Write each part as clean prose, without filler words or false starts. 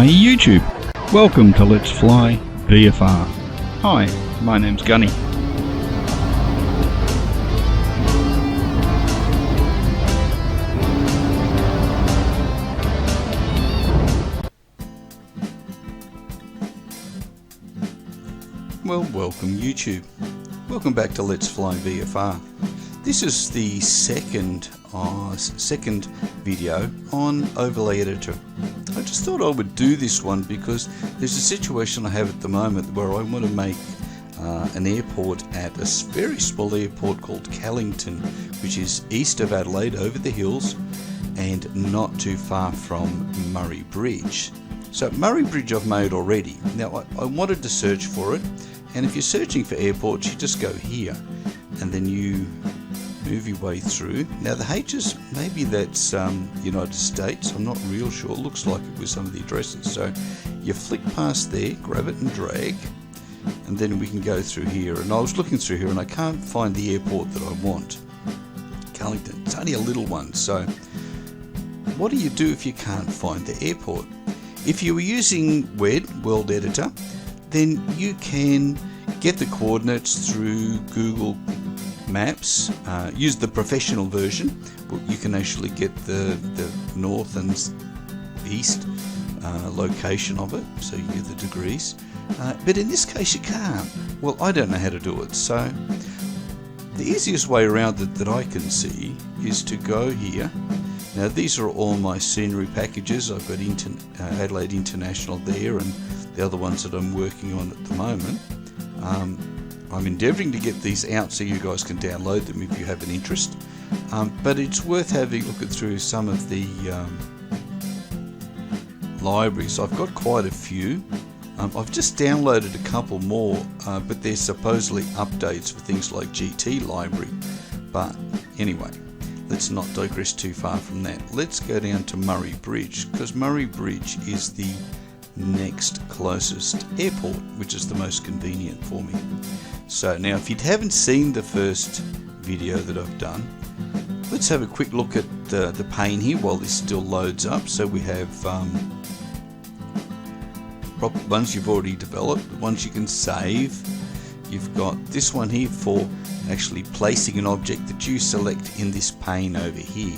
Hi YouTube, welcome to Let's Fly VFR. Hi, my name's Gunny. Well, welcome YouTube. Welcome back to Let's Fly VFR. This is the second video on Overlay Editor. I just thought I would do this one because there's a situation I have at the moment where I want to make an airport at a very small airport called Callington, which is east of Adelaide over the hills and not too far from Murray Bridge. So Murray Bridge I've made already. Now I wanted to search for it, and if you're searching for airports you just go here and then you move your way through. Now the H's, maybe that's United States, I'm not real sure, it looks like it with some of the addresses. So you flick past there, grab it and drag, and then we can go through here. And I was looking through here and I can't find the airport that I want. Callington, it's only a little one, so what do you do if you can't find the airport? If you were using World Editor, then you can get the coordinates through Google Maps. Use the professional version. You can actually get the north and east location of it, so you get the degrees. But in this case you can't. Well, I don't know how to do it, so the easiest way around it that I can see is to go here. Now these are all my scenery packages. I've got Adelaide International there and the other ones that I'm working on at the moment. I'm endeavouring to get these out so you guys can download them if you have an interest, but it's worth having a look through some of the libraries. I've got quite a few. I've just downloaded a couple more, but they're supposedly updates for things like GT Library. But anyway, let's not digress too far from that. Let's go down to Murray Bridge, because Murray Bridge is the next closest airport, which is the most convenient for me. So now if you haven't seen the first video that I've done, let's have a quick look at the pane here while this still loads up. So we have ones you've already developed, ones you can save. You've got this one here for actually placing an object that you select in this pane over here,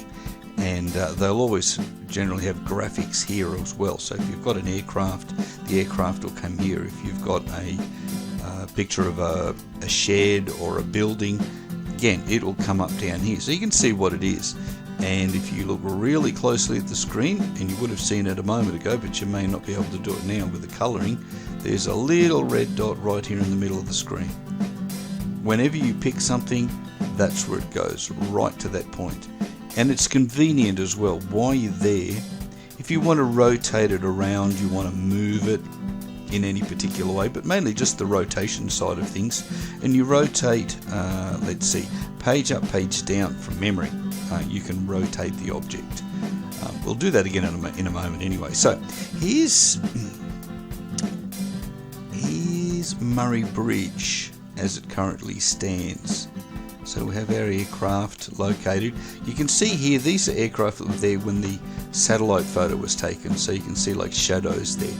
and they'll always generally have graphics here as well. So if you've got an aircraft, the aircraft will come here. If you've got a picture of a shed or a building, again it'll come up down here, so you can see what it is. And if you look really closely at the screen, and you would have seen it a moment ago but you may not be able to do it now with the colouring, there's a little red dot right here in the middle of the screen. Whenever you pick something, that's where it goes, right to that point. And it's convenient as well while you're there. If you want to rotate it around, you want to move it in any particular way, but mainly just the rotation side of things, and you rotate, let's see, page up, page down from memory, you can rotate the object. We'll do that again in a moment anyway. So here's Murray Bridge as it currently stands. So we have our aircraft located. You can see here, these are aircraft that were there when the satellite photo was taken, so you can see like shadows there.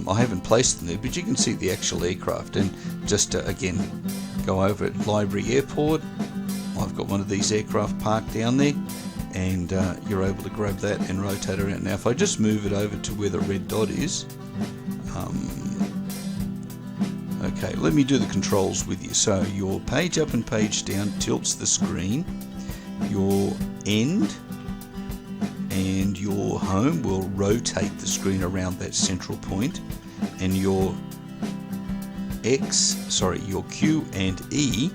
I haven't placed them there, but you can see the actual aircraft. And just to again go over at Library Airport, I've got one of these aircraft parked down there, and you're able to grab that and rotate around. Now if I just move it over to where the red dot is, okay, let me do the controls with you. So your page up and page down tilts the screen. Your end and your home will rotate the screen around that central point, and your your Q and E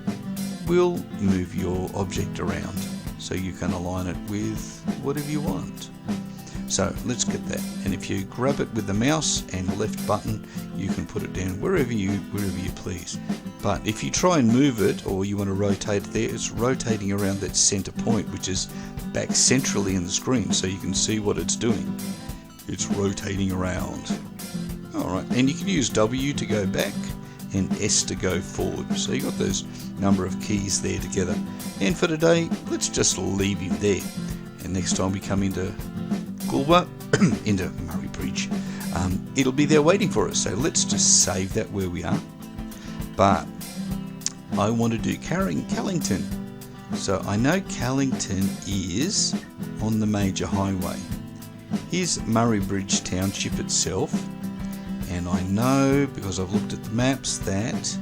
will move your object around, so you can align it with whatever you want. So let's get that, and if you grab it with the mouse and left button, you can put it down wherever you please. But if you try and move it, or you want to rotate it there, it's rotating around that center point, which is back centrally in the screen, so you can see what it's doing. It's rotating around. Alright, and you can use W to go back and S to go forward. So you've got those number of keys there together. And for today, let's just leave him there. And next time we come into Goulburn, into Murray Bridge, it'll be there waiting for us. So let's just save that where we are. But I want to do Callington. So I know Callington is on the major highway. Here's Murray Bridge Township itself, and I know because I've looked at the maps that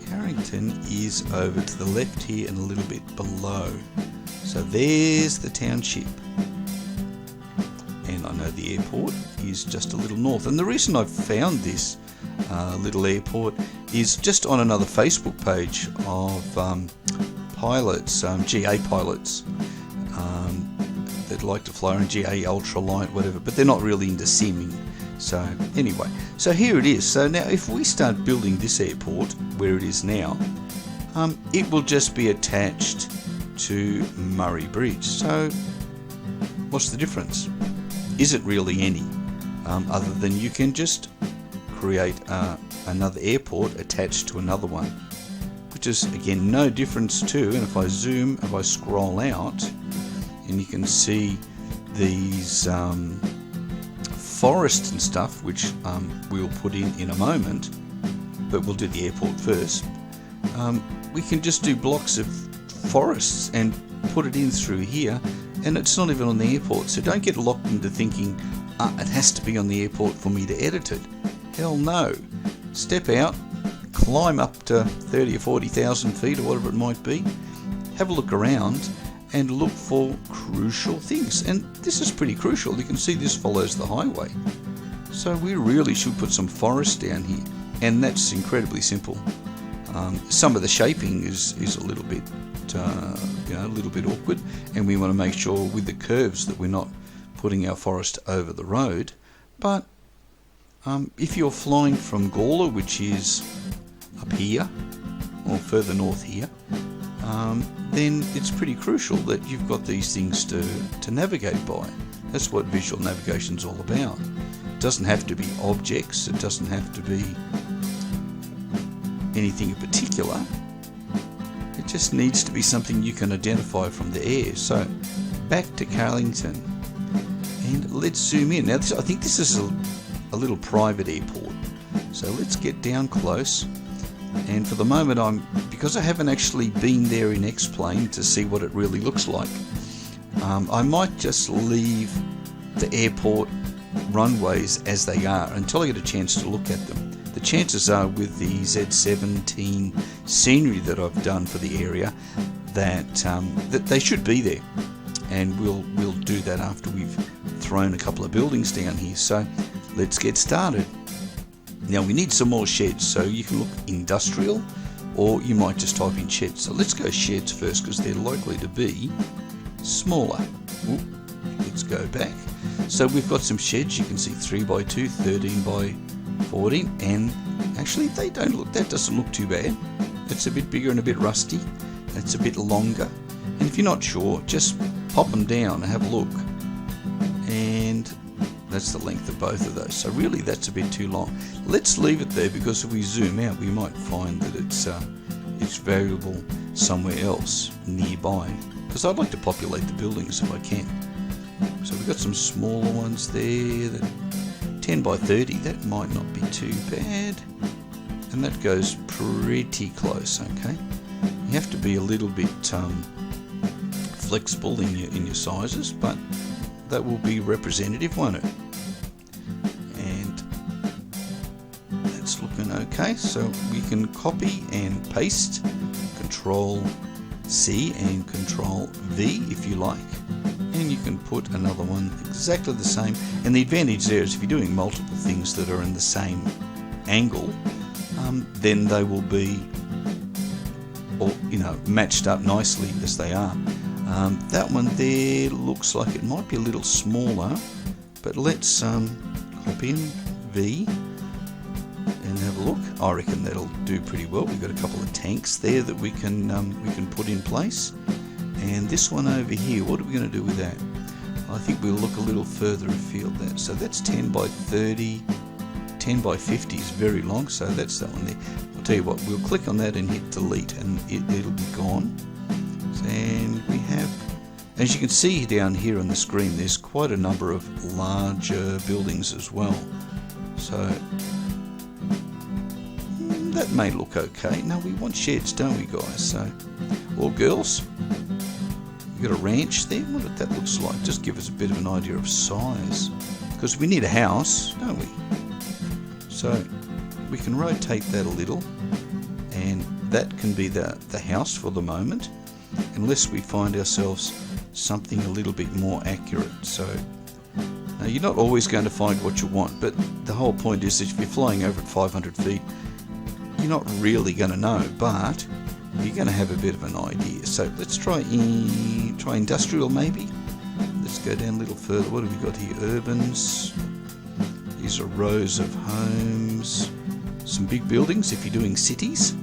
Carrington is over to the left here and a little bit below. So there's the township, and I know the airport is just a little north. And the reason I've found this little airport is just on another Facebook page of pilots, GA pilots that like to fly in GA ultralight, whatever, but they're not really into simming. So anyway, so here it is. So now if we start building this airport where it is now, it will just be attached to Murray Bridge. So what's the difference? Is it really any? Other than you can just create another airport attached to another one, which is again no difference to, and if I zoom, if I scroll out, and you can see these forests and stuff, which we'll put in a moment, but we'll do the airport first. We can just do blocks of forests and put it in through here, and it's not even on the airport. So don't get locked into thinking it has to be on the airport for me to edit it. Hell no. Step out, climb up to 30 or 40,000 feet or whatever it might be, have a look around and look for crucial things. And this is pretty crucial. You can see this follows the highway. So we really should put some forest down here. And that's incredibly simple. Some of the shaping is a little bit, a little bit awkward. And we want to make sure with the curves that we're not putting our forest over the road. But if you're flying from Gawler, which is up here, or further north here, then it's pretty crucial that you've got these things to navigate by. That's what visual navigation's all about. It doesn't have to be objects, it doesn't have to be anything in particular. It just needs to be something you can identify from the air. So back to Callington, and let's zoom in. Now I think this is a little private airport, so let's get down close. And for the moment, because I haven't actually been there in X-Plane to see what it really looks like, I might just leave the airport runways as they are until I get a chance to look at them. The chances are with the Z17 scenery that I've done for the area that they should be there, and we'll do that after we've thrown a couple of buildings down here. So let's get started. Now we need some more sheds, so you can look industrial, or you might just type in sheds. So let's go sheds first because they're likely to be smaller. Ooh, let's go back. So we've got some sheds. You can see 3x2, 13x14, and actually that doesn't look too bad. It's a bit bigger and a bit rusty. It's a bit longer. And if you're not sure, just pop them down and have a look. And that's the length of both of those. So really that's a bit too long. Let's leave it there because if we zoom out we might find that it's valuable somewhere else nearby, because I'd like to populate the buildings if I can. So we've got some smaller ones there, that 10x30, that might not be too bad, and that goes pretty close. Okay, you have to be a little bit flexible in your sizes, but that will be representative, won't it? And that's looking okay. So we can copy and paste, Control C and Control V if you like, and you can put another one exactly the same. And the advantage there is if you're doing multiple things that are in the same angle, then they will be all, matched up nicely as they are. That one there looks like it might be a little smaller, but let's hop in V and have a look. I reckon that'll do pretty well. We've got a couple of tanks there that we can put in place, and this one over here, what are we going to do with that? I think we'll look a little further afield there. So that's 10x30, 10x50 is very long, so that's that one there. I'll tell you what, we'll click on that and hit delete, and it'll be gone. And we have, as you can see down here on the screen, there's quite a number of larger buildings as well. So that may look okay. No, we want sheds, don't we, guys? So, or girls, we've got a ranch there. What that looks like? Just give us a bit of an idea of size, because we need a house, don't we? So we can rotate that a little, and that can be the house for the moment, unless we find ourselves something a little bit more accurate. So now, you're not always going to find what you want, but the whole point is that if you're flying over at 500 feet, you're not really going to know, but you're going to have a bit of an idea. So let's try industrial maybe. Let's go down a little further. What have we got here? Urbans. These are rows of homes. Some big buildings if you're doing cities.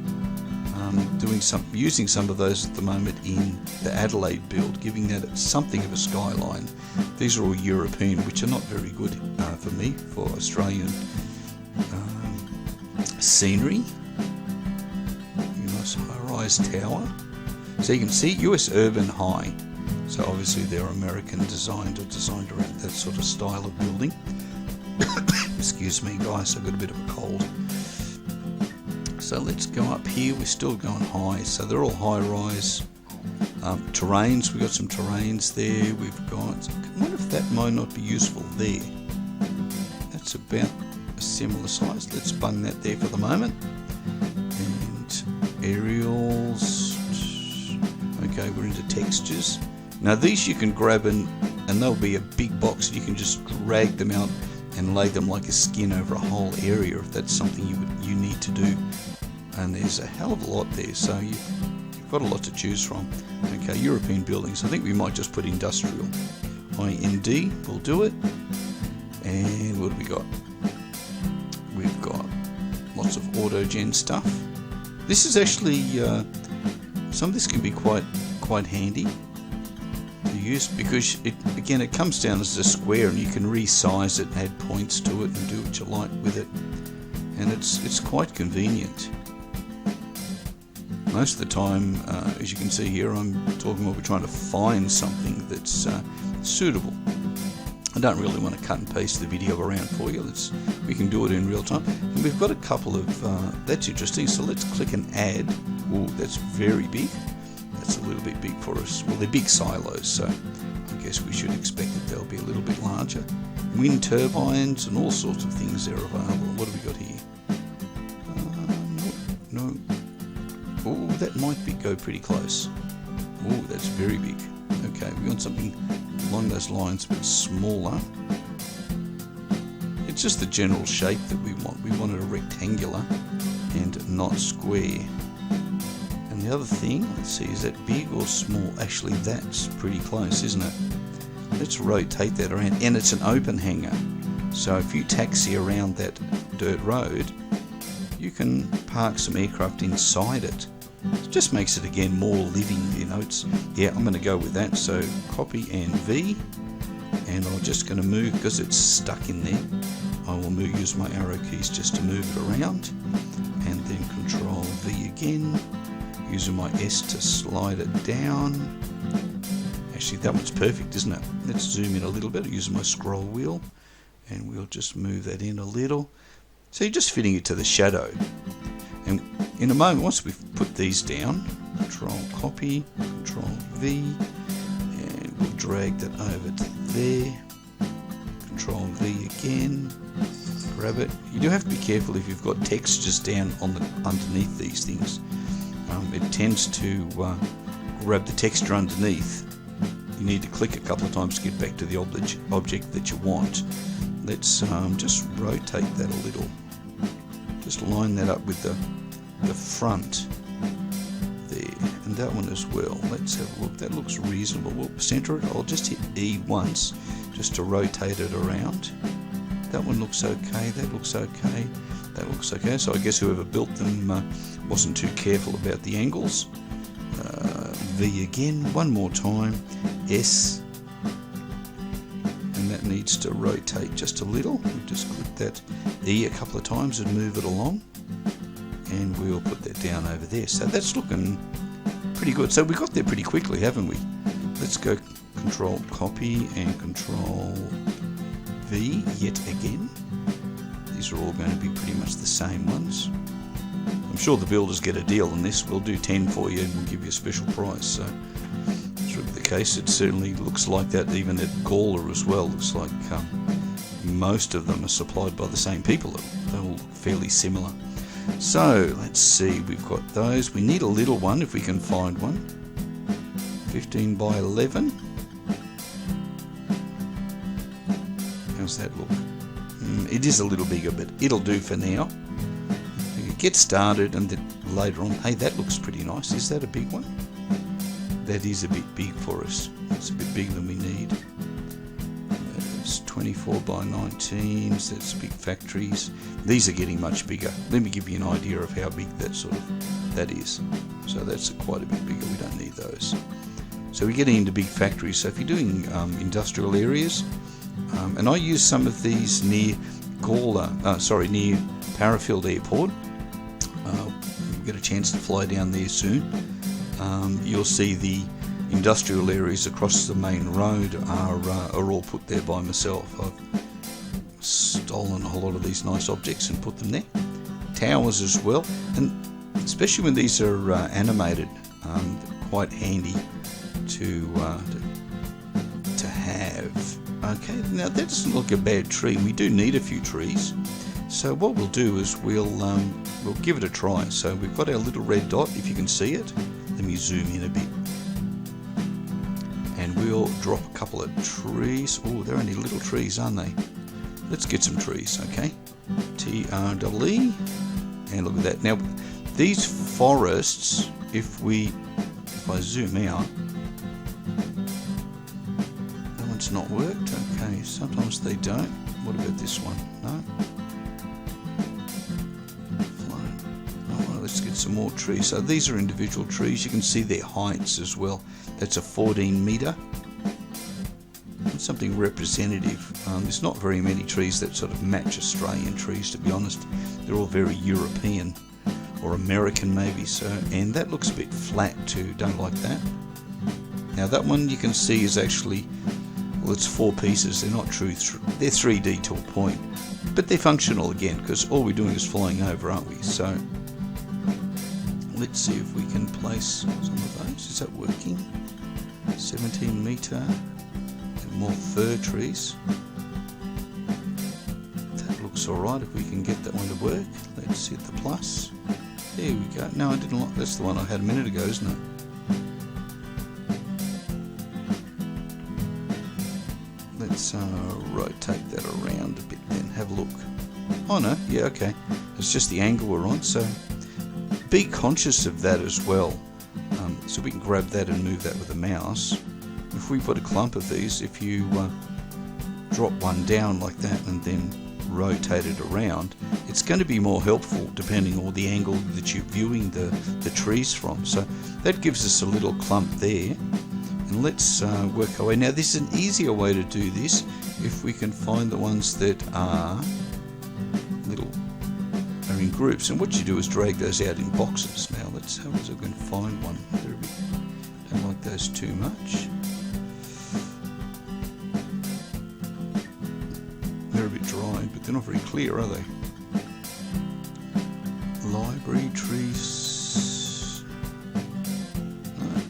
Using some of those at the moment in the Adelaide build, giving that something of a skyline. These are all European, which are not very good for me, for Australian scenery. Nice high-rise tower. So you can see US urban high. So obviously they're American designed around that sort of style of building. Excuse me, guys, I've got a bit of a cold. So let's go up here. We're still going high, so they're all high-rise. Terrains, we've got some terrains there. We've got, I wonder if that might not be useful there. That's about a similar size. Let's bung that there for the moment. And aerials. Okay, we're into textures. Now these you can grab and they'll be a big box, and you can just drag them out and lay them like a skin over a whole area if that's something you need to do. And there's a hell of a lot there, so you've got a lot to choose from. Okay, European buildings. I think we might just put industrial. IND will do it. And what have we got? We've got lots of autogen stuff. This is actually some of this can be quite handy to use, because it comes down as a square, and you can resize it, add points to it, and do what you like with it, and it's quite convenient. Most of the time, as you can see here, I'm talking about we're trying to find something that's suitable. I don't really want to cut and paste the video around for you. We can do it in real time. And we've got a couple of, that's interesting, so let's click and add. Oh, that's very big. That's a little bit big for us. Well, they're big silos, so I guess we should expect that they'll be a little bit larger. Wind turbines and all sorts of things are available. What have we got here? No. Oh, that might go pretty close. Oh, that's very big. Okay, we want something along those lines, but smaller. It's just the general shape that we want. We want it a rectangular and not square. And the other thing, let's see, is that big or small? Actually, that's pretty close, isn't it? Let's rotate that around. And it's an open hangar. So if you taxi around that dirt road, you can park some aircraft inside it. It just makes it, again, more living, yeah, I'm going to go with that. So copy and V, and I'm just going to move, because it's stuck in there, I will use my arrow keys just to move it around, and then Control V again, using my S to slide it down. Actually, that one's perfect, isn't it? Let's zoom in a little bit using my scroll wheel, and we'll just move that in a little. So you're just fitting it to the shadow. And in a moment, once we've put these down, Control Copy, Control V, and we'll drag that over to there. Control V again, grab it. You do have to be careful if you've got textures down underneath these things. It tends to grab the texture underneath. You need to click a couple of times to get back to the object that you want. Let's just rotate that a little. Just line that up with the front there, and that one as well. Let's have a look. That looks reasonable. We'll center it. I'll just hit E once just to rotate it around. That one looks okay. That looks okay. That looks okay. So I guess whoever built them wasn't too careful about the angles. V again, one more time. S, and that needs to rotate just a little. We'll just click that E a couple of times and move it along, and we'll put that down over there. So that's looking pretty good. So we got there pretty quickly, haven't we? Let's go Control Copy and Control V yet again. These are all going to be pretty much the same ones. I'm sure the builders get a deal on this. We'll do 10 for you and we'll give you a special price. So through the case, it certainly looks like that. Even at Gawler as well, looks like most of them are supplied by the same people. They all look fairly similar. So let's see, we've got those. We need a little one if we can find one. 15 by 11. How's that look? It is a little bigger, but it'll do for now. Get started and then later on, hey, that looks pretty nice. Is that a big one? That is a bit big for us. It's a bit bigger than we need. It's 24 by 19s. That's big factories. These are getting much bigger. Let me give you an idea of how big that is. So that's quite a bit bigger. We don't need those. So we're getting into big factories. So if you're doing industrial areas, and I use some of these near near Parafield Airport. We'll get a chance to fly down there soon. You'll see the industrial areas across the main road are all put there by myself. I've stolen a whole lot of these nice objects and put them there. Towers as well, and especially when these are animated, quite handy to have. Okay, now that doesn't look a bad tree. We do need a few trees. So what we'll do is we'll give it a try. So we've got our little red dot, if you can see it. Let me zoom in a bit. And we'll drop a couple of trees. Oh, they're only little trees, aren't they? Let's get some trees, okay? TREE. And look at that. Now, these forests, if I zoom out, that one's not worked. Okay, sometimes they don't. What about this one? No? Let's get some more trees. So these are individual trees. You can see their heights as well. That's a 14 metre. That's something representative. There's not very many trees that sort of match Australian trees, to be honest. They're all very European or American maybe. So, and that looks a bit flat too. Don't like that. Now that one you can see is actually, well, it's 4 pieces. They're not true. They're 3D to a point, but they're functional again because all we're doing is flying over, aren't we? So let's see if we can place some of those. Is that working? 17 metre and more fir trees. That looks alright if we can get that one to work. Let's hit the plus. There we go. No, I didn't like, that's the one I had a minute ago, isn't it? Let's rotate that around a bit then. Have a look. Oh no, yeah, okay. It's just the angle we're on, so be conscious of that as well. So we can grab that and move that with a mouse. If we put a clump of these, if you drop one down like that and then rotate it around, it's going to be more helpful depending on the angle that you're viewing the trees from. So that gives us a little clump there. And let's work our way. Now there's an easier way to do this if we can find the ones that are in groups, and what you do is drag those out in boxes. Now let's have a look if we can find one. Don't like those too much. They're a bit dry, but they're not very clear, are they? Library trees.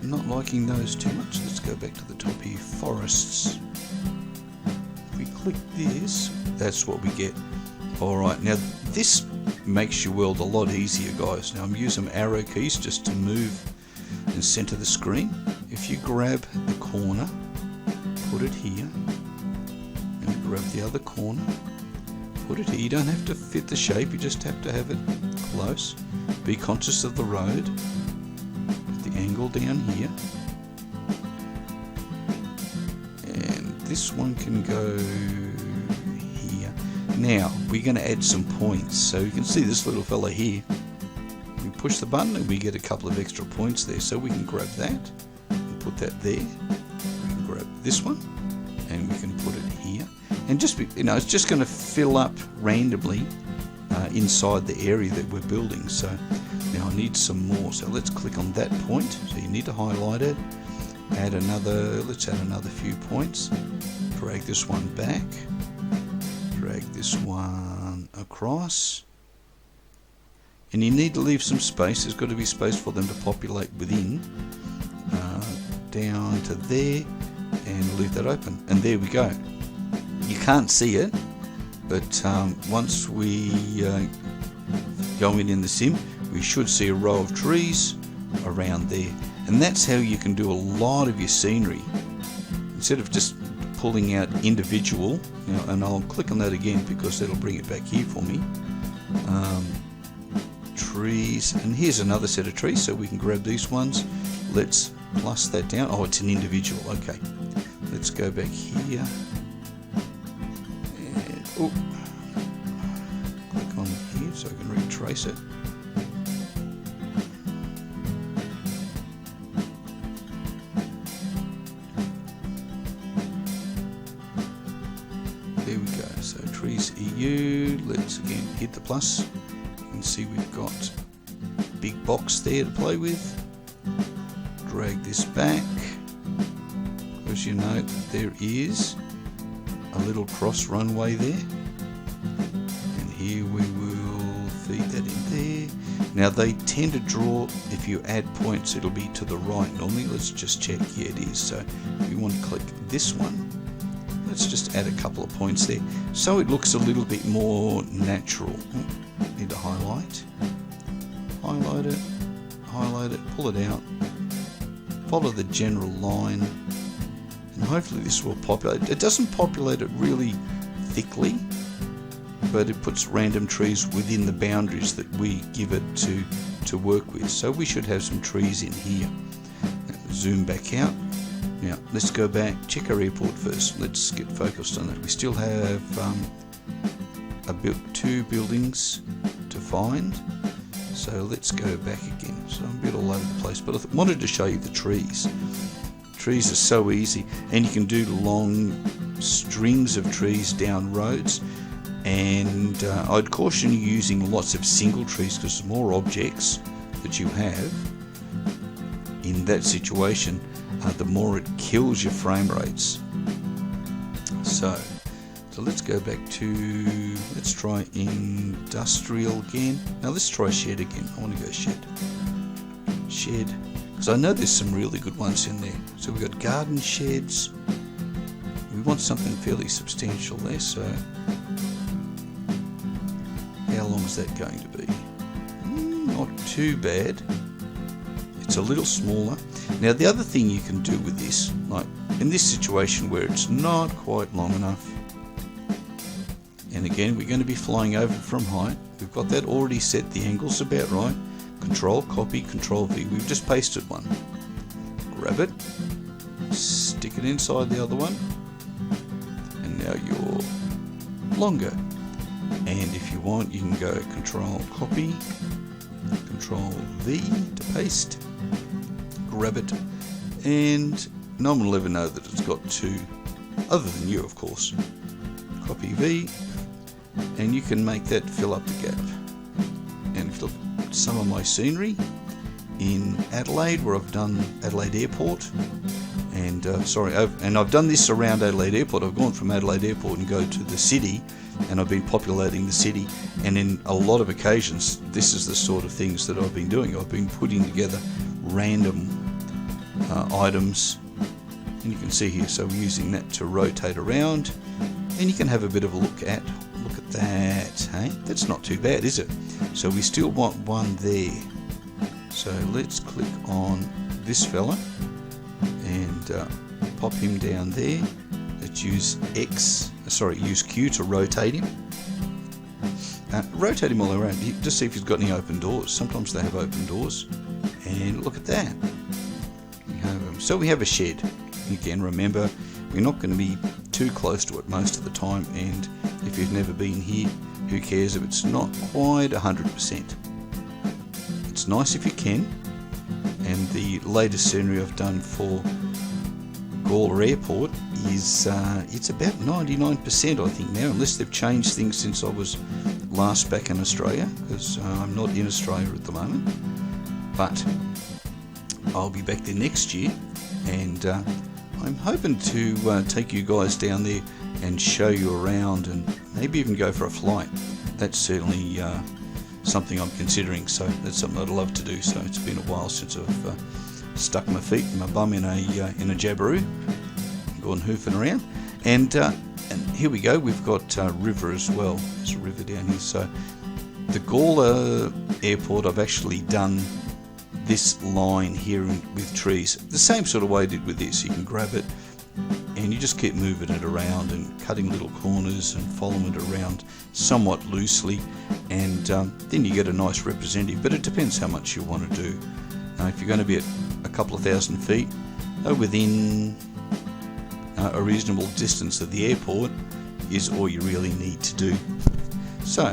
No, not liking those too much. Let's go back to the top here. Forests. If we click this, that's what we get. Alright, now this makes your world a lot easier, guys. Now I'm using arrow keys just to move and center the screen. If you grab the corner, put it here, and grab the other corner, put it here. You don't have to fit the shape, you just have to have it close. Be conscious of the road. Put the angle down here. And this one can go here. Now, we're going to add some points. So you can see this little fella here. We push the button and we get a couple of extra points there. So we can grab that and put that there. We can grab this one and we can put it here. And just, it's just going to fill up randomly inside the area that we're building. So now I need some more. So let's click on that point. So you need to highlight it. Add another, let's add another few points. Drag this one back. Drag this one up across. And you need to leave some space. There's got to be space for them to populate within. Down to there, and leave that open. And there we go. You can't see it, but once we go in the sim, we should see a row of trees around there. And that's how you can do a lot of your scenery. Instead of just pulling out individual, and I'll click on that again because that'll bring it back here for me. Trees, and here's another set of trees, so we can grab these ones. Let's plus that down. Oh, it's an individual. Okay, let's go back here. And, oh, click on here so I can retrace it. There we go. So trees EU. Let's again hit the plus. You can see we've got a big box there to play with. Drag this back, because you note that there is a little cross runway there, and here we will feed that in there. Now they tend to draw, if you add points it'll be to the right normally. Let's just check. Yeah, it is. So we want to click this one. Let's just add a couple of points there so it looks a little bit more natural. Need to highlight it, pull it out, follow the general line, and hopefully this will populate. It doesn't populate it really thickly, but it puts random trees within the boundaries that we give it to work with. So we should have some trees in here. Zoom back out. Now let's go back, check our airport first. Let's get focused on that. We still have two buildings to find. So let's go back again. So I'm a bit all over the place, but I wanted to show you the trees. Trees are so easy, and you can do long strings of trees down roads. And I'd caution you using lots of single trees, because the more objects that you have in that situation, the more it kills your frame rates. So let's go back to, let's try industrial again. Now let's try shed again. I want to go shed, because I know there's some really good ones in there. So we've got garden sheds. We want something fairly substantial there. So how long is that going to be? Not too bad. It's a little smaller. Now the other thing you can do with this, like in this situation where it's not quite long enough, and again we're going to be flying over from height, we've got that already set, the angle's about right. Control copy, Control V, we've just pasted one. Grab it, stick it inside the other one, and now you're longer. And if you want, you can go Control copy, Control V to paste, grab it, and no one will ever know that it's got two, other than you of course. Copy V, and you can make that fill up the gap. And if you look at some of my scenery in Adelaide, where I've done Adelaide Airport, and and I've done this around Adelaide Airport. I've gone from Adelaide Airport and go to the city, and I've been populating the city, and in a lot of occasions this is the sort of things that I've been doing. I've been putting together random items, and you can see here, so we're using that to rotate around, and you can have a bit of a look at that. Hey, that's not too bad, is it? So we still want one there, so let's click on this fella and pop him down there. Let's use use Q to rotate him. Rotate him all around, just see if he's got any open doors. Sometimes they have open doors, and look at that. So we have a shed. Again, remember, we're not going to be too close to it most of the time, and if you've never been here, who cares if it's not quite 100%. It's nice if you can, and the latest scenery I've done for Gawler Airport is it's about 99% I think now, unless they've changed things since I was last back in Australia, because I'm not in Australia at the moment, but I'll be back there next year, and I'm hoping to take you guys down there and show you around, and maybe even go for a flight. that's certainly something I'm considering. So that's something I'd love to do. So it's been a while since I've stuck my feet and my bum in a jabberoo, gone hoofing around, and here we go. We've got river as well. There's a river down here. So the Gawler airport, I've actually done this line here with trees, the same sort of way I did with this. You can grab it and you just keep moving it around and cutting little corners and following it around somewhat loosely, and then you get a nice representative. But it depends how much you want to do. If you're going to be at a couple of thousand feet, within a reasonable distance of the airport is all you really need to do. So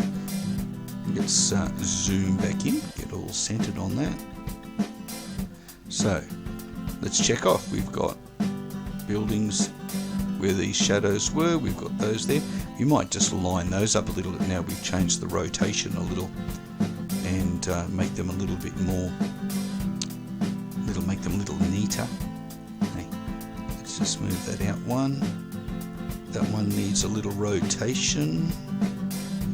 let's zoom back in, get all centered on that. So let's check off. We've got buildings where these shadows were, we've got those there. You might just line those up a little. Now we've changed the rotation a little and make them a little bit more, make them a little neater. Okay. Let's just move that out one. That one needs a little rotation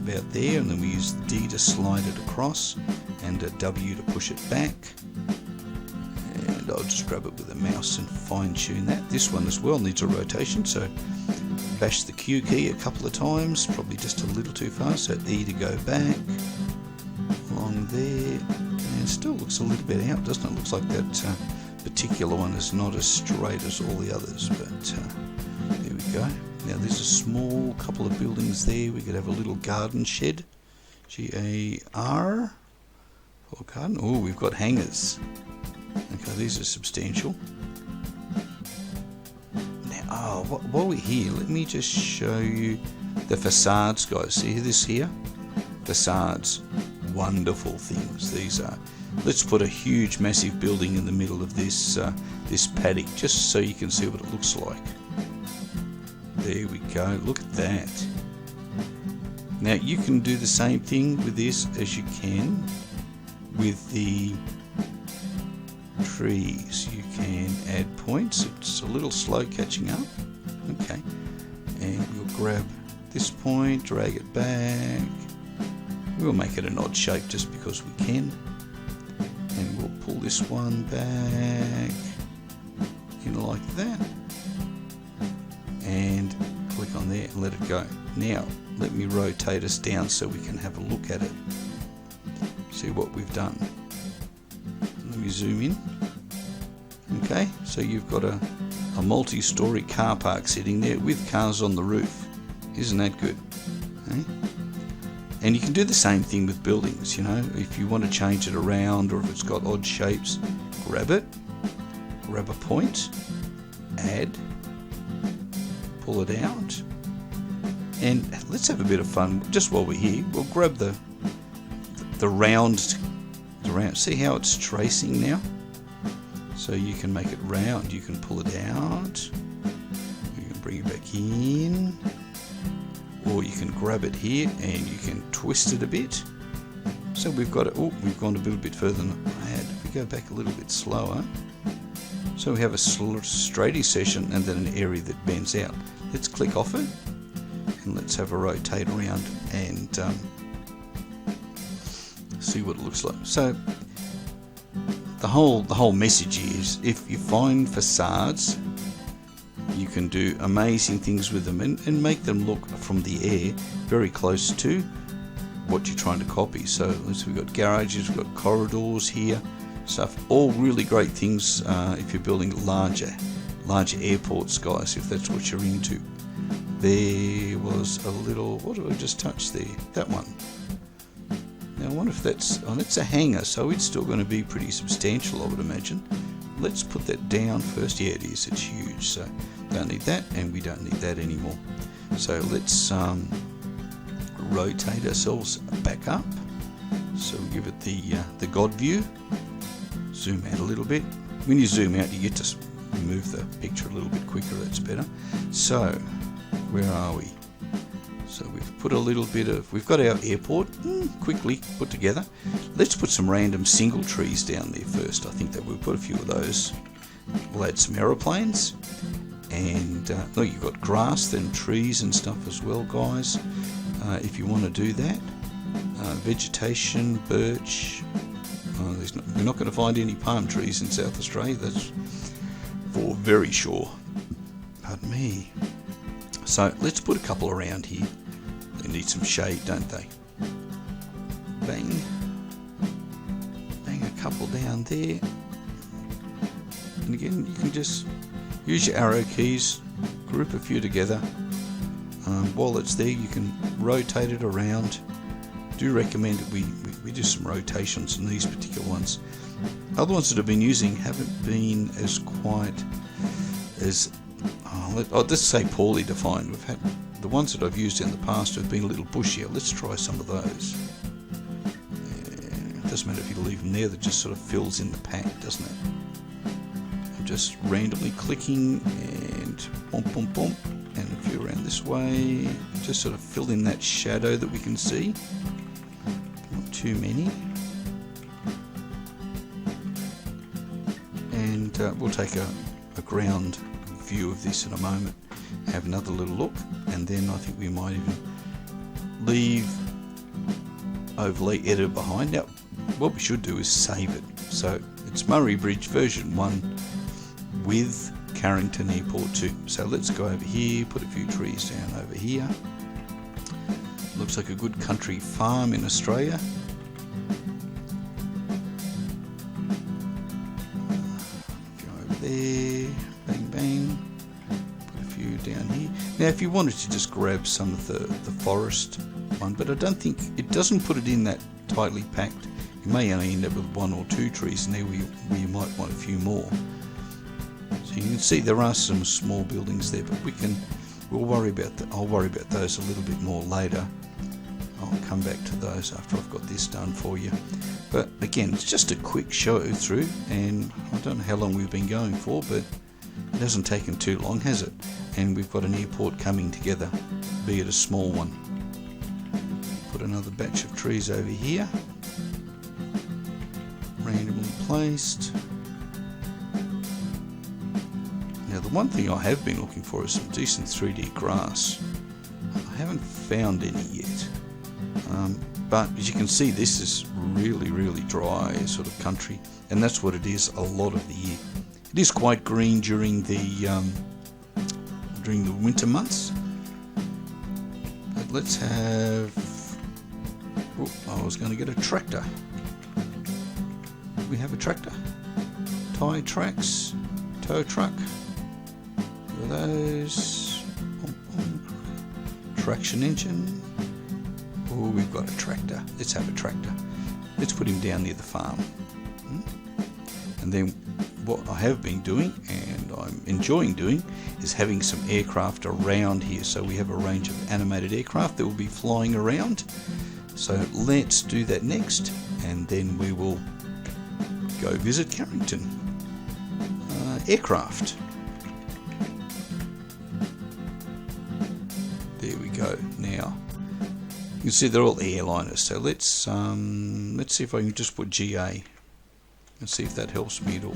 about there, and then we use the D to slide it across and a W to push it back. And I'll just grab it with a mouse and fine tune that. This one as well needs a rotation, so bash the Q key a couple of times, probably just a little too fast, so E to go back along there, and it still looks a little bit out, doesn't it? Looks like that particular one is not as straight as all the others, but there we go. Now there's a small couple of buildings there. We could have a little garden shed, G-A-R, for garden. Oh, we've got hangars. Okay, these are substantial. Now, while we're here, let me just show you the facades, guys. See this here? Facades. Wonderful things these are. Let's put a huge, massive building in the middle of this this paddock, just so you can see what it looks like. There we go. Look at that. Now, you can do the same thing with this as you can with the trees. You can add points. It's a little slow catching up. Okay, and we'll grab this point, drag it back. We'll make it an odd shape just because we can, and we'll pull this one back in like that, and click on there and let it go. Now let me rotate us down so we can have a look at it, see what we've done. Let me zoom in. Okay, so you've got a multi-story car park sitting there with cars on the roof. Isn't that good? Okay? And you can do the same thing with buildings, you know, if you want to change it around, or if it's got odd shapes, grab it, grab a point, add, pull it out, and let's have a bit of fun just while we're here. We'll grab the round, see how it's tracing now? So you can make it round, you can pull it out, you can bring it back in, or you can grab it here and you can twist it a bit. So we've got it, oh, we've gone a little bit further than I had. If we go back a little bit slower, so we have a straighty section and then an area that bends out. Let's click off it and let's have a rotate around and see what it looks like. So the whole message is, if you find facades, you can do amazing things with them and make them look from the air very close to what you're trying to copy. So we've got garages, we've got corridors here, stuff, all really great things if you're building larger airports, guys, if that's what you're into. There was a little, what did I just touch there? That one. Now I wonder if that's a hangar, so it's still going to be pretty substantial, I would imagine. Let's put that down first. Yeah, it is, it's huge, so don't need that, and we don't need that anymore. So let's rotate ourselves back up. So we'll give it the God view. Zoom out a little bit. When you zoom out, you get to move the picture a little bit quicker, that's better. So, where are we? So we've put a little bit of, we've got our airport quickly put together. Let's put some random single trees down there first. I think that we'll put a few of those. We'll add some aeroplanes, and look, you've got grass, then trees and stuff as well, guys. If you want to do that, vegetation, birch. You're not going to find any palm trees in South Australia, that's for very sure. Pardon me. So let's put a couple around here. They need some shade, don't they? Bang. Bang a couple down there. And again, you can just use your arrow keys, group a few together. While it's there, you can rotate it around. Do recommend that we do some rotations on these particular ones. Other ones that I've been using haven't been as quite as, let's say, poorly defined. We've had the ones that I've used in the past have been a little bushier. Let's try some of those. It doesn't matter if you leave them there, that just sort of fills in the pack, doesn't it? I'm just randomly clicking and bump, bump, bump, and a few around this way. Just sort of fill in that shadow that we can see. Not too many. And we'll take a ground view of this in a moment, have another little look, and then I think we might even leave overlay editor behind. Now what we should do is save it. So it's Murray Bridge version 1 with Callington Airport 2. So let's go over here, put a few trees down over here. Looks like a good country farm in Australia. Go over there, bang bang, put a few down here. Now if you wanted to just grab some of the forest one, but I don't think, it doesn't put it in that tightly packed. You may only end up with 1 or 2 trees in there where you might want a few more. So you can see there are some small buildings there, but we'll worry about that. I'll worry about those a little bit more later. I'll come back to those after I've got this done for you. But again, it's just a quick show through, and I don't know how long we've been going for, but it hasn't taken too long, has it? And we've got an airport coming together, be it a small one. Put another batch of trees over here, randomly placed. Now the one thing I have been looking for is some decent 3D grass. I haven't found any yet. But as you can see, this is really dry sort of country, and that's what it is a lot of the year. It is quite green during the winter months. But let's have, I was going to get a tractor. We have a tractor. Tie tracks, tow truck. Look at those. Traction engine. Oh, we've got a tractor. Let's have a tractor. Let's put him down near the farm. And then what I have been doing, and I'm enjoying doing, is having some aircraft around here. So we have a range of animated aircraft that will be flying around. So let's do that next, and then we will go visit Callington. Aircraft. There we go. Now you can see they're all airliners. So let's see if I can just put GA and see if that helps me at all.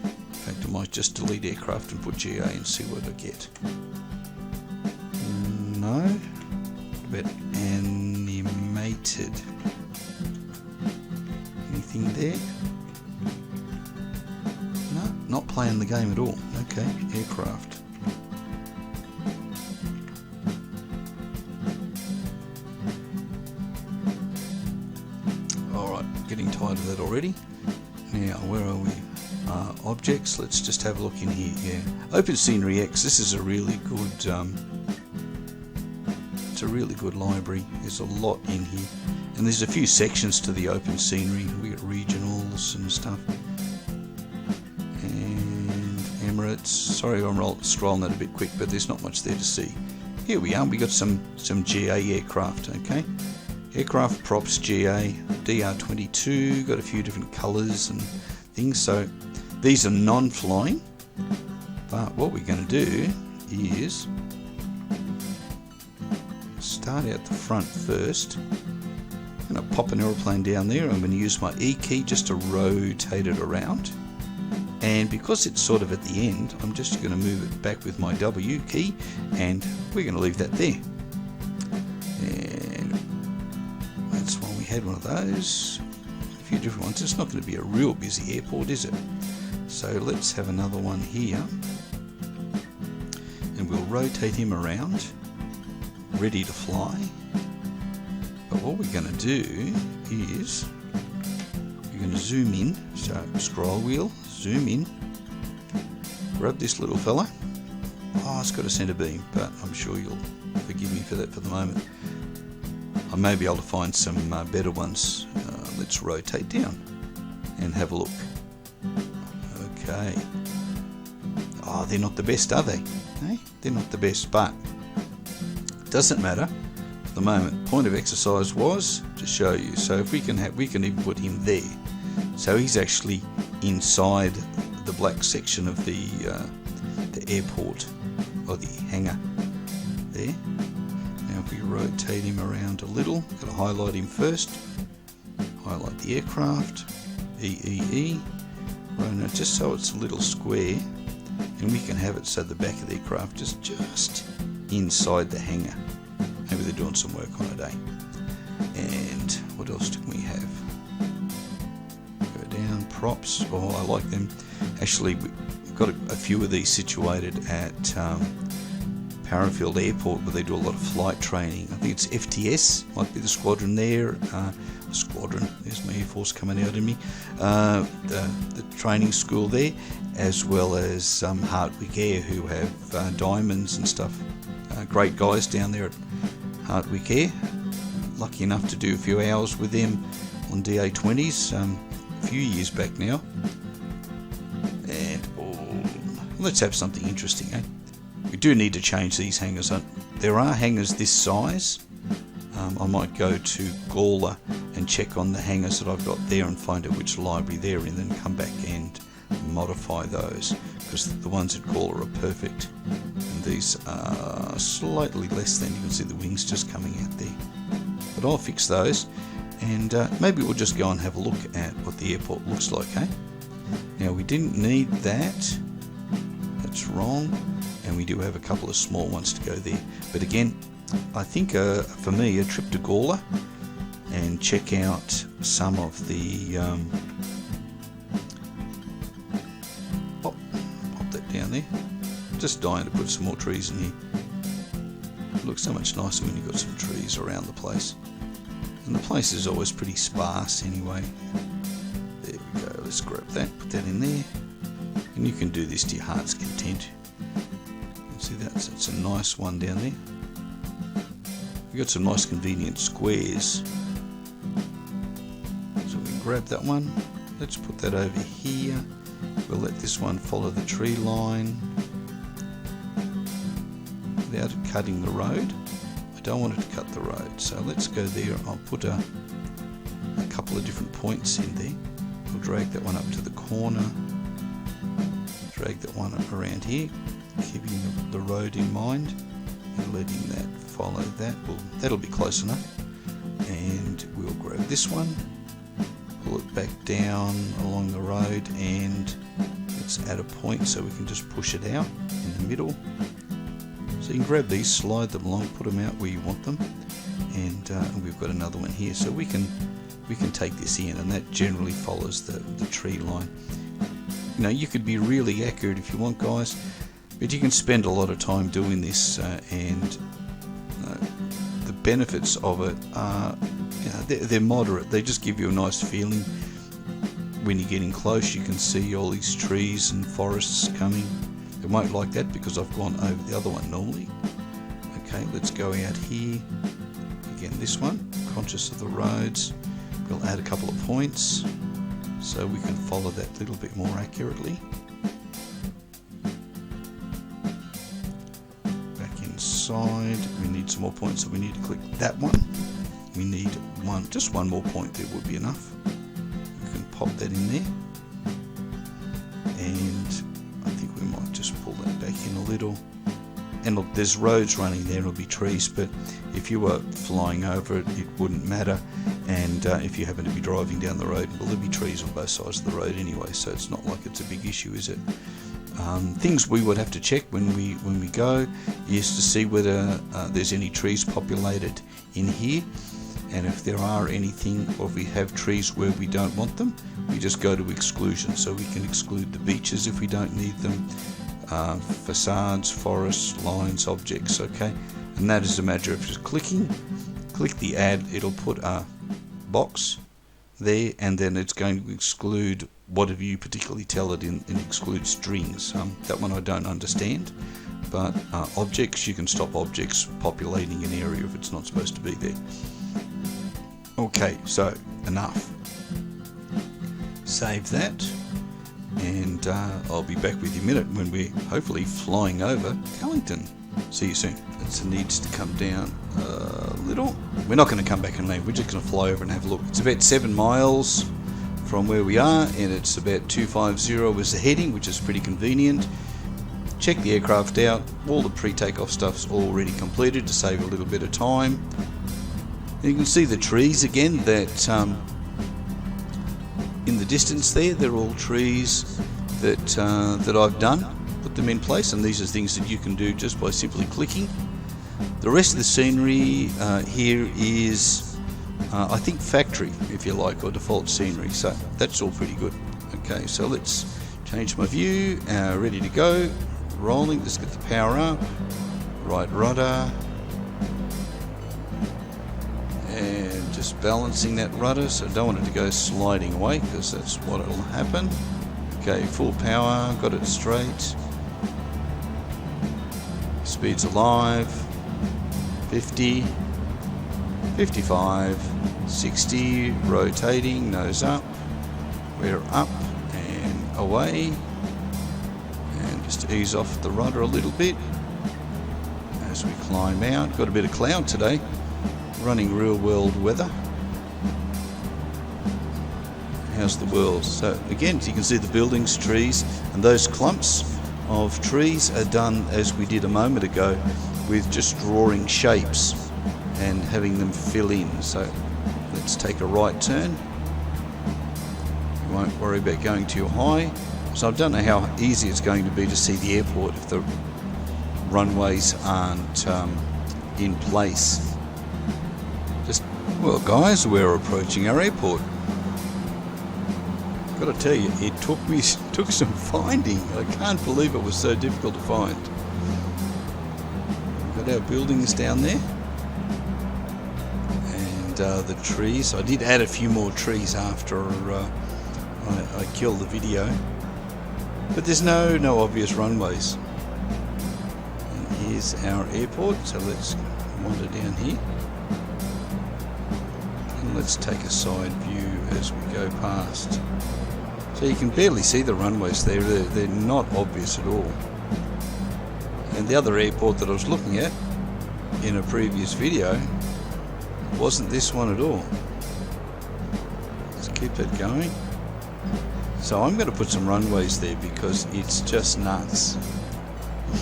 In fact, I might just delete aircraft and put GA and see what I get. No. What about animated? Anything there? No, not playing the game at all. Okay, aircraft. Alright, getting tired of that already. Now, where are we? Objects, let's just have a look in here. Yeah, Open Scenery X, this is a really good, it's a really good library. There's a lot in here. And there's a few sections to the Open Scenery. We got regionals and stuff. And Emirates. Sorry, I'm scrolling that a bit quick, but there's not much there to see. Here we are. We got some GA aircraft. Okay, aircraft props GA DR22. Got a few different colours and things. So these are non-flying. But what we're going to do is start out the front first. I'm going to pop an aeroplane down there. I'm going to use my E key just to rotate it around, and because it's sort of at the end, I'm just going to move it back with my W key, and we're going to leave that there. And that's what had one of those, a few different ones. It's not going to be a real busy airport, is it? So let's have another one here, and we'll rotate him around, ready to fly. But what we're going to do is we're going to zoom in. So scroll wheel, zoom in, grab this little fella. Oh, it's got a centre beam, but I'm sure you'll forgive me for that for the moment. I may be able to find some better ones. Let's rotate down and have a look. Okay. Oh, they're not the best, are they? Hey? They're not the best, but it doesn't matter for the moment. Point of exercise was to show you. So if we can even put him there. So he's actually inside the black section of the airport, or the hangar there. Now if we rotate him around a little, got to highlight him first, highlight the aircraft, EEE, right, just so it's a little square, and we can have it so the back of the aircraft is just inside the hangar. Maybe they're doing some work on it, eh? And what else do we have? Go down, props. Oh, I like them. Actually, we've got a few of these situated at Parafield Airport, where they do a lot of flight training. I think it's FTS, might be the squadron there. Squadron, there's my Air Force coming out in me. The training school there, as well as Hartwick Air, who have diamonds and stuff. Great guys down there at Hartwick Air. Lucky enough to do a few hours with them on DA-20s a few years back now. And let's have something interesting, eh? We do need to change these hangars. There are hangars this size. I might go to Gawler and check on the hangars that I've got there and find out which library they're in, then come back and modify those, because the ones at Gawler are perfect, and these are slightly less than. You can see the wings just coming out there, but I'll fix those, and maybe we'll just go and have a look at what the airport looks like, eh? Now we didn't need that, that's wrong, and we do have a couple of small ones to go there, but again, I think for me a trip to Gawler and check out some of the pop that down there. Just dying to put some more trees in here. It looks so much nicer when you've got some trees around the place, and the place is always pretty sparse anyway. There we go, let's grab that, put that in there, and you can do this to your heart's content. You can see that's a nice one down there. We've got some nice convenient squares, so we can grab that one. Let's put that over here. We'll let this one follow the tree line without it cutting the road. I don't want it to cut the road, so let's go there. I'll put a couple of different points in there. We'll drag that one up to the corner, drag that one up around here, keeping the road in mind and letting that follow that. Well, that'll be close enough, and we'll grab this one, pull it back down along the road, and let's add a point so we can just push it out in the middle. So you can grab these, slide them along, put them out where you want them, and we've got another one here, so we can take this in, and that generally follows the tree line. You know, you could be really accurate if you want, guys, but you can spend a lot of time doing this, and the benefits of it are, you know, they're moderate. They just give you a nice feeling. When you're getting close, you can see all these trees and forests coming. It won't like that because I've gone over the other one normally. Okay, let's go out here. Again, this one, conscious of the roads. We'll add a couple of points so we can follow that a little bit more accurately. Back inside, we need some more points, so we need to click that one. We need one, just one more point there would be enough. We can pop that in there. And I think we might just pull that back in a little. And look, there's roads running there, there'll be trees, but if you were flying over it, it wouldn't matter. And if you happen to be driving down the road, well, there'll be trees on both sides of the road anyway, so it's not like it's a big issue, is it? Things we would have to check when we go is to see whether there's any trees populated in here. and if there are anything, or if we have trees where we don't want them, we just go to exclusion. So we can exclude the beaches if we don't need them, facades, forests, lines, objects, okay? And that is a matter of just click the add, it'll put a box there, and then it's going to exclude whatever you particularly tell it in exclude strings. That one I don't understand, but objects, you can stop objects populating an area if it's not supposed to be there. Okay, so enough. Save that, and I'll be back with you in a minute when we're hopefully flying over Callington. See you soon. It needs to come down a little. We're not going to come back and land, we're just going to fly over and have a look. It's about 7 miles from where we are, and it's about 250 is the heading, which is pretty convenient. Check the aircraft out, all the pre-takeoff stuff's already completed to save a little bit of time. You can see the trees again that in the distance there, they're all trees that I've done, put them in place, and these are things that you can do just by simply clicking. The rest of the scenery here is I think factory, if you like, or default scenery, so that's all pretty good. Okay, so let's change my view, ready to go, rolling. Let's get the power up, right rudder, and just balancing that rudder, so I don't want it to go sliding away because that's what will happen. Okay, full power, got it straight, speed's alive, 50, 55, 60, rotating, nose up, we're up and away, and just ease off the rudder a little bit as we climb out. Got a bit of cloud today, running real world weather. How's the world? So again, you can see the buildings, trees, and those clumps of trees are done as we did a moment ago, with just drawing shapes and having them fill in. So let's take a right turn. You won't worry about going too high. So I don't know how easy it's going to be to see the airport if the runways aren't in place. Well guys, we're approaching our airport. Got to tell you, it took some finding. I can't believe it was so difficult to find. We've got our buildings down there, and the trees. I did add a few more trees after I killed the video, but there's no obvious runways. And here's our airport, so let's wander down here. And let's take a side view as we go past. So you can barely see the runways there, they're not obvious at all. And the other airport that I was looking at in a previous video wasn't this one at all. Let's keep that going. So I'm going to put some runways there because it's just nuts.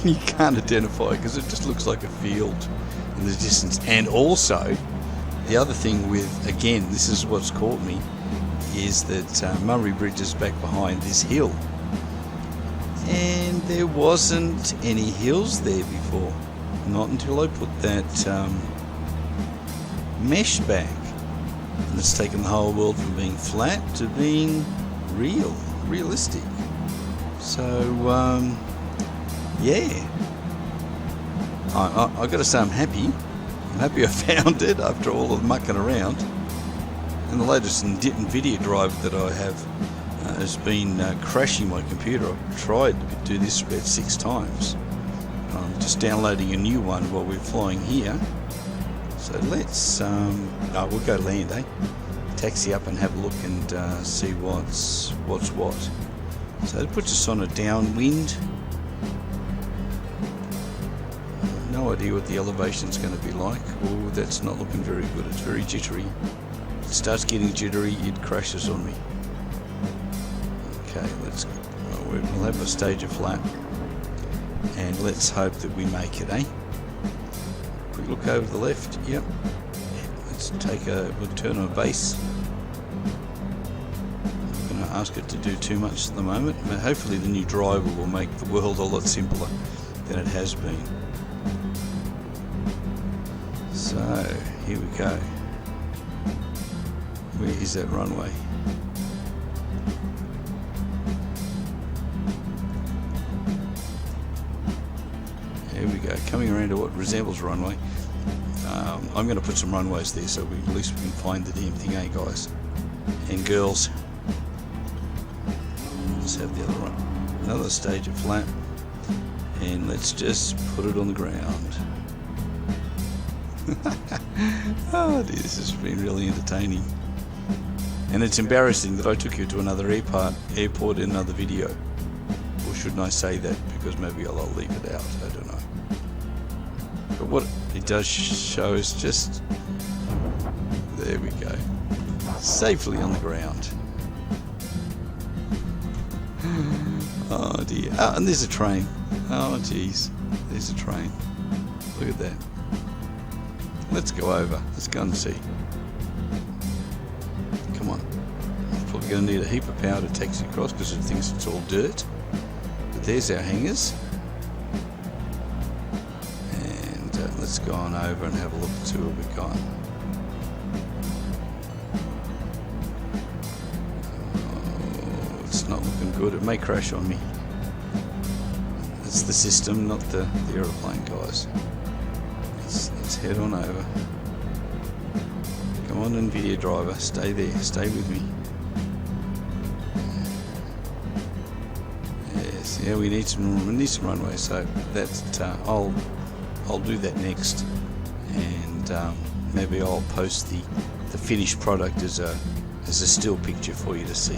You can't identify because it just looks like a field in the distance. And also, the other thing with, again, this is what's caught me, is that Murray Bridge is back behind this hill, and there wasn't any hills there before, not until I put that mesh back, and it's taken the whole world from being flat to being realistic. So yeah, I got to say I'm happy I found it after all of the mucking around. And the latest NVIDIA drive that I have has been crashing my computer. I've tried to do this about 6 times. I'm just downloading a new one while we're flying here. So let's, we'll go land, taxi up and have a look and see what's what. So it puts us on a downwind. No idea what the elevation's going to be like. Oh, that's not looking very good. It's very jittery. It starts getting jittery, it crashes on me. Okay, we'll have a stage of flat, and let's hope that we make it, Quick look over the left. Yep. Let's we'll turn on base. I'm not going to ask it to do too much at the moment, but hopefully the new driver will make the world a lot simpler than it has been. So here we go. Where is that runway? There we go, coming around to what resembles a runway. I'm going to put some runways there so at least we can find the damn thing, eh guys and girls. Let's have the other one, another stage of flap, and let's just put it on the ground. Oh dear, this has been really entertaining. And it's embarrassing that I took you to another airport in another video. Or shouldn't I say that, because maybe I'll leave it out, I don't know. But what it does show is just, there we go, safely on the ground. Oh dear, oh, and there's a train. Oh geez, there's a train. Look at that. Let's go over, let's go and see. Come on. I'm probably going to need a heap of power to taxi across because it thinks it's all dirt. But there's our hangars. And let's go on over and have a look at see what we've got. Oh, it's not looking good. It may crash on me. That's the system, not the aeroplane, guys. Let's head on over. Come on, NVIDIA driver, stay there, stay with me. Yes, yeah, we need some runway, so that's I'll do that next, and maybe I'll post the finished product as a still picture for you to see.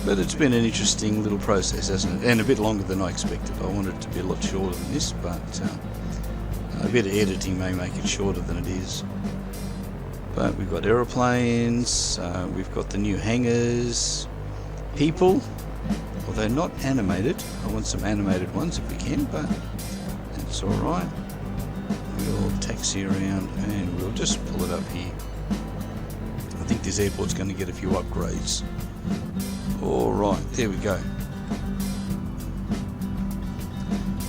But it's been an interesting little process, hasn't it? And a bit longer than I expected. I wanted it to be a lot shorter than this, but a bit of editing may make it shorter than it is. But we've got aeroplanes, we've got the new hangars, people, although not animated. I want some animated ones if we can, but that's alright. We'll taxi around and we'll just pull it up here. I think this airport's going to get a few upgrades. Alright, there we go.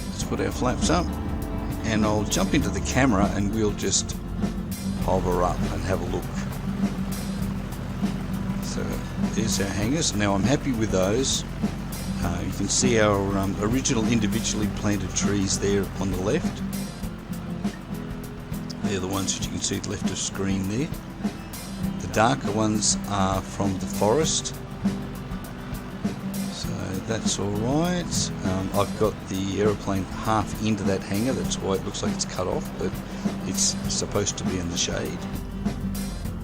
Let's put our flaps up and I'll jump into the camera and we'll just hover up and have a look. So there's our hangars. Now I'm happy with those. You can see our original individually planted trees there on the left. They're the ones that you can see left of screen there. The darker ones are from the forest. That's alright. I've got the aeroplane half into that hangar, that's why it looks like it's cut off, but it's supposed to be in the shade.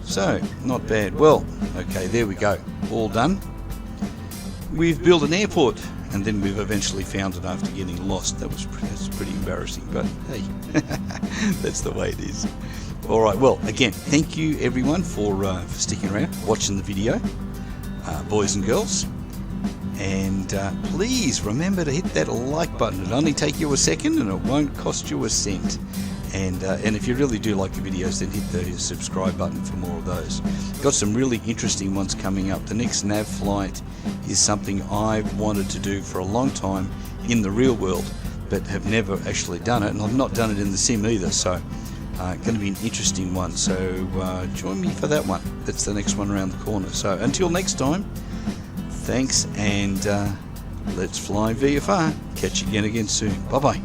So, not bad. Well, okay, there we go. All done. We've built an airport, and then we've eventually found it after getting lost. That's pretty embarrassing, but hey, that's the way it is. Alright, well, again, thank you everyone for sticking around, watching the video, boys and girls. And please remember to hit that like button. It'll only take you a second and it won't cost you a cent. And if you really do like the videos, then hit the subscribe button for more of those. Got some really interesting ones coming up. The next nav flight is something I've wanted to do for a long time in the real world, but have never actually done it, and I've not done it in the sim either. So going to be an interesting one. So join me for that one. That's the next one around the corner. So until next time, thanks, and let's fly VFR. Catch you again soon. Bye bye.